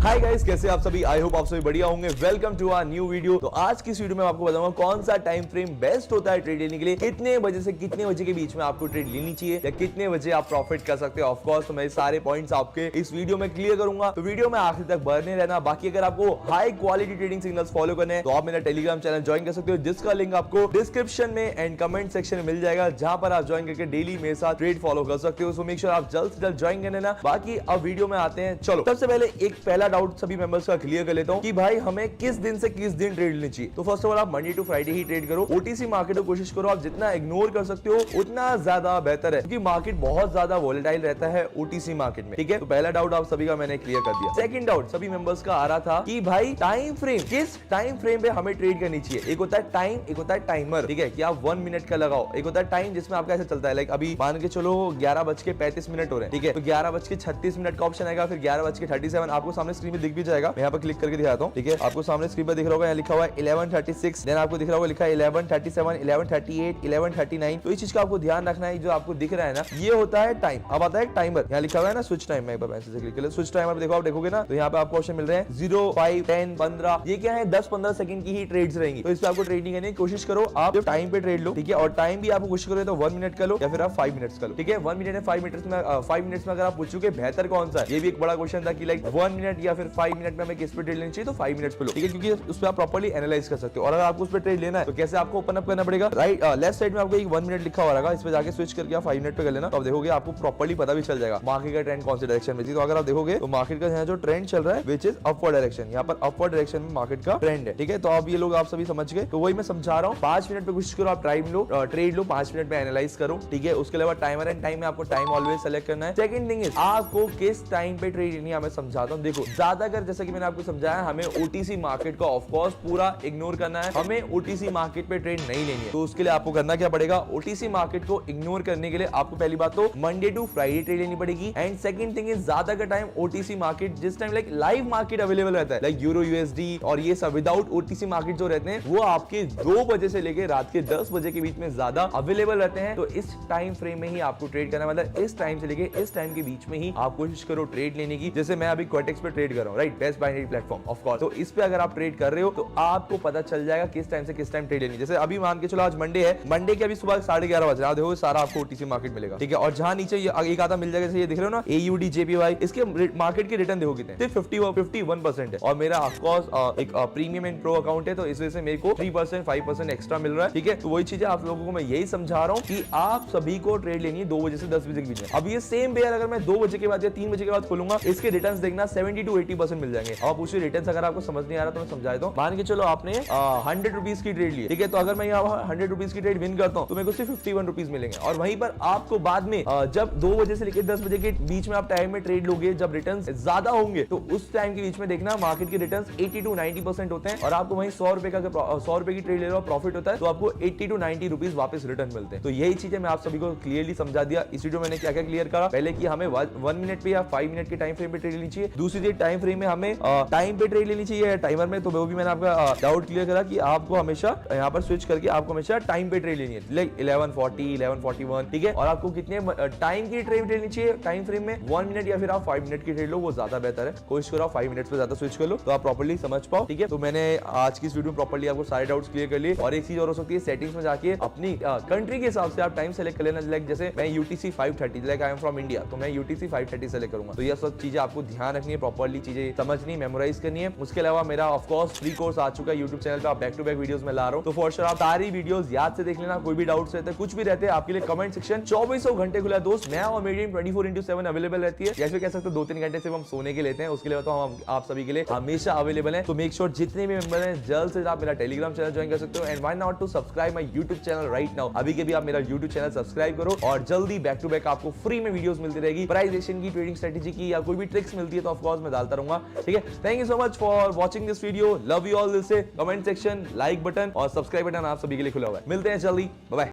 Hi guys, कैसे आप सभी? आई होप आप सभी बढ़िया होंगे। Welcome to our new video. तो आज की इस वीडियो में आपको बताऊंगा कौन सा टाइम फ्रेम बेस्ट होता है ट्रेड लेने के लिए, कितने बजे से कितने बजे के बीच में आपको ट्रेड लेनी चाहिए या कितने बजे आप प्रॉफिट कर सकते हो। ऑफ कोर्स तो मैं सारे पॉइंट्स आपके इस वीडियो में क्लियर करूंगा, तो वीडियो में आखिर तक बने रहना। बाकी अगर आपको high quality trading signals follow करने हैं तो आप मेरा टेलीग्राम चैनल ज्वाइन कर सकते हो, जिसका लिंक आपको डिस्क्रिप्शन में एंड कमेंट सेक्शन में मिल जाएगा, जहां पर आप ज्वाइन करके डेली मेरे साथ ट्रेड फॉलो कर सकते हो। सो मेक श्योर आप जल्द से जल्द ज्वाइन कर लेना। बाकी अब वीडियो में आते हैं। चलो सबसे पहले एक पहला डाउट सभी मेंबर्स का क्लियर कर लेता हूं कि भाई हमें किस दिन से किस दिन ट्रेड लेनी चाहिए। तो फर्स्ट ऑफ ऑल आप मंडे टू फ्राइडे ही ट्रेड करो। ओटीसी मार्केट को कोशिश करो आप जितना इग्नोर कर सकते हो उतना ज्यादा बेहतर है, क्योंकि मार्केट बहुत ज्यादा वोलेटाइल रहता है ओटीसी मार्केट में। ठीक है, तो पहला डाउट आप सभी का मैंने क्लियर कर दिया। सेकंड डाउट सभी मेंबर्स का आ रहा था कि भाई टाइम फ्रेम, किस टाइम फ्रेम पे हमें ट्रेड करनी चाहिए। एक होता है टाइम, एक होता है टाइमर। ठीक है, कि आप 1 मिनट का लगाओ। एक होता है टाइम जिसमें आपका ऐसे चलता है, लाइक अभी मान के चलो 11:35 हो रहे हैं। ठीक है, तो 11:36 का ऑप्शन आएगा, फिर 11:37 आपको सामने स्क्रीन में दिख भी जाएगा। मैं यहाँ पर क्लिक करके दिखाता हूँ। ठीक है, आपको सामने स्क्रीन पर दिख रहा होगा, यहाँ लिखा हुआ है 11:36, देन आपको दिख रहा होगा लिखा है 11:37, 11:38, 11:39। तो इस चीज का आपको ध्यान रखना है। जो आपको दिख रहा है ना, ये होता है टाइम। अब आता है टाइमर, यहाँ लिखा हुआ है ना स्विच टाइम। मैं एक बार मैसेज क्लिक कर स्विच टाइमर पे देखो, आप देखोगे ना तो यहाँ पे आपको ऑप्शन मिल रहे हैं 0, 5, 10, 15। ये क्या है, 10-15 सेकंड की ही ट्रेड्स रहेंगी। तो इस पे आपको ट्रेडिंग करने की कोशिश करो। आप जो टाइम पे ट्रेड लो, ठीक है, और टाइम भी आपको कोशिश करो तो 1 मिनट का लो या फिर आप 5 मिनट्स का लो। ठीक है, 1 मिनट है 5 मिनट्स में अगर आप पूछोगे बेहतर कौन सा है, ये भी एक बड़ा क्वेश्चन था कि लाइक 1 मिनट या फिर 5 मिनट में हमें किस पे ट्रेड लेनी चाहिए, तो 5 मिनट्स पे लो। ठीक है, क्योंकि उस पर आप प्रॉपर्ली एनालाइज कर सकते हो। और अगर आपको उस पर ट्रेड लेना है तो कैसे आपको ओपन अप करना पड़ेगा, राइट लेफ्ट साइड में आपको एक 1 मिनट लिखा हुआ रहेगा, इस पे जाके स्विच करके आप 5 मिनट पे कर लेना। तो आप देखोगे आपको प्रॉपर्ली पता भी चल जाएगा मार्केट का ट्रेंड कौन सी डायरेक्शन में थी। तो अगर आप देखोगे तो मार्केट का जो ट्रेंड चल रहा है विच इज अपवर्ड डायरेक्शन, यहाँ पर अपवर्ड डायरेक्शन में मार्केट का ट्रेंड है। ठीक है, तो अब ये लोग आप सभी समझ गए। तो वही मैं समझा रहा हूँ, 5 मिनट पे कोशिश करो आप टाइम लो, ट्रेड लो, 5 मिनट में एनालाइज करो। ठीक है, उसके अलावा टाइमर एंड टाइम में आपको टाइम ऑलवेज सेलेक्ट करना है। सेकंड थिंग इज आपको किस टाइम पे ट्रेड लेनी है, मैं समझाता हूँ। देखो ज्यादातर जैसे कि मैंने आपको समझाया, हमें ओटीसी मार्केट को ऑफ कोर्स पूरा इग्नोर करना है। हमें ओटीसी मार्केट पे ट्रेड नहीं लेनी है। तो उसके लिए आपको करना क्या पड़ेगा, ओटीसी मार्केट को इग्नोर करने के लिए आपको पहली बात तो मंडे टू फ्राइडे ट्रेड लेनी पड़ेगी। एंड सेकंड थिंग इज ज्यादा का टाइम ओटीसी मार्केट जिस time like live market available रहता है, लाइक यूरो यूएसडी और ये सब विदाउट ओटीसी मार्केट जो रहते हैं वो आपके 2 बजे से लेकर रात के 10 बजे के बीच में ज्यादा अवेलेबल रहते हैं। तो इस टाइम फ्रेम में ही आपको ट्रेड करना, मतलब इस टाइम से लेकर इस टाइम के बीच में ही आप कोशिश करो ट्रेड लेने की। जैसे मैं अभी क्वाटेक्स पे ट्रेड कर रहा हूँ, right, best binary platform of course. तो इस पे अगर आप ट्रेड कर रहे हो तो आपको पता चल जाएगा किस टाइम से किस टाइम ट्रेड लेनी। जैसे अभी मान के चलो आज मंडे है, मंडे के अभी सुबह 11:30 बज रहा है, देखो सारा आपको ओटीसी मार्केट मिलेगा। ठीक है, और जहां नीचे एक आधा मिल जाएगा, जैसे ये दिख रहे हो ना AUD JPY, इसके मार्केट के रिटर्न देखो कितने, 51% है। और मेरा ऑफ कोर्स एक प्रीमियम एंड प्रो अकाउंट है, तो इस वजह से मेरे को 3% 5% एक्स्ट्रा मिल रहा है। ठीक है, तो वही चीजें आप लोगों को मैं यही समझा रहा हूँ कि आप सभी को ट्रेड लेनी है 2 बजे से 10 बजे के बीच में। अब ये सेम पेयर अगर मैं 2 बजे के बाद या 3 बजे के बाद खोलूंगा, इसके रिटर्न्स देखना 70 to 80% मिल जाएंगे। अब पूछिए रिटर्न्स अगर आपको समझ नहीं आ रहा तो मैं समझा देता हूं। मान के चलो आपने 100 रुपीज की ट्रेड ली, ठीक है, तो अगर मैं यहाँ 100 रुपीज की ट्रेड विन करता हूं तो मेरे को सिर्फ 51 रुपीज मिलेंगे। और वहीं पर आपको बाद में जब 2 बजे से लेकर 10 बजे के बीच में आप टाइम में ट्रेड लोगे, जब रिटर्न्स ज्यादा होंगे तो उस टाइम के बीच में देखना मार्केट के रिटर्न्स 80 to 90% होते हैं। और आपको वहीं 100 रुपए का 100 रुपए की ट्रेड ले रहे हो प्रॉफिट होता है, तो आपको 80 to 90 रुपीज वापस रिटर्न मिलते हैं। तो यही चीजें मैं आप सभी को क्लियरली समझा दिया। इस वीडियो में मैंने क्या क्या क्लियर करा, पहले कि हमें 1 मिनट पे या 5 मिनट के टाइम फ्रेम पे ट्रेड लेनी चाहिए। दूसरी चीज टाइम फ्रेम में हमें टाइम पे ट्रेड लेनी चाहिए टाइमर में, तो वो भी मैंने आपका डाउट क्लियर करा कि आपको हमेशा यहाँ पर स्विच करके आपको हमेशा टाइम पे ट्रेड लेनी है, लाइक 11:40, 11:41। ठीक है, और आपको कितने टाइम की ट्रेड लेनी चाहिए टाइम फ्रेम में, 1 मिनट या फिर आप 5 मिनट की ट्रेड लो, वो ज्यादा बेहतर है। कोशिश करो 5 मिनट पे ज्यादा स्विच कर लो तो आप प्रॉपर्ली समझ पाओ। ठीक है, तो मैंने आज की इस वीडियो में प्रॉपर्ली आपको सारे डाउट्स क्लियर कर लिए। और एक चीज और हो सकती है, सेटिंग्स में जाके अपनी कंट्री के हिसाब से आप टाइम सेलेक्ट कर लेना। लाइक जैसे मैं UTC 5:30, like I am from India, तो मैं UTC 5:30 सेलेक्ट करूंगा। तो ये सब चीजें आपको ध्यान रखनी है, प्रॉपर्ली चीजें समझनी, मेमोराइज करनी है। उसके अलावा मेरा ऑफ कोर्स फ्री कोर्स आ चुका है यूट्यूब चैनल पे, आप बैक टू बैक वीडियोस में ला रहा हूं, तो फॉर श्योर आप सारी वीडियोस याद से देख लेना। कोई भी डाउट्स रहते हैं, कुछ भी रहते हैं, आपके लिए कमेंट सेक्शन 24 घंटे खुला है दोस्त। मैं और मेरी टीम 24/7 अवेलेबल रहती है। जैसे कह सकते हो 2-3 घंटे सिर्फ हम सोने के लेते हैं, उसके लिए तो हम आप सभी के लिए हमेशा अवेलेबल है। तो मेक श्योर जितने भी मेंबर हैं जल्द से आप मेरा टेलीग्राम चैनल ज्वाइन कर सकते हो। And why not to subscribe my YouTube channel right now. अभी के भी आप मेरा यूट्यूब चैनल सब्सक्राइब करो और जल्दी बैक टू बैक आपको फ्री में वीडियोस मिलती रहेगी। प्राइजेशन की, ट्रेडिंग स्ट्रेटेजी की या कोई भी ट्रिक्स मिलती है तो ऑफ कोर्स मैं डालता रहूंगा। ठीक है, thank you so much for watching this video, love you all. This से कमेंट सेक्शन, लाइक बटन और सब्सक्राइब बटन आप सभी के लिए खुला हुआ है। मिलते हैं जल्दी, बाय बाय।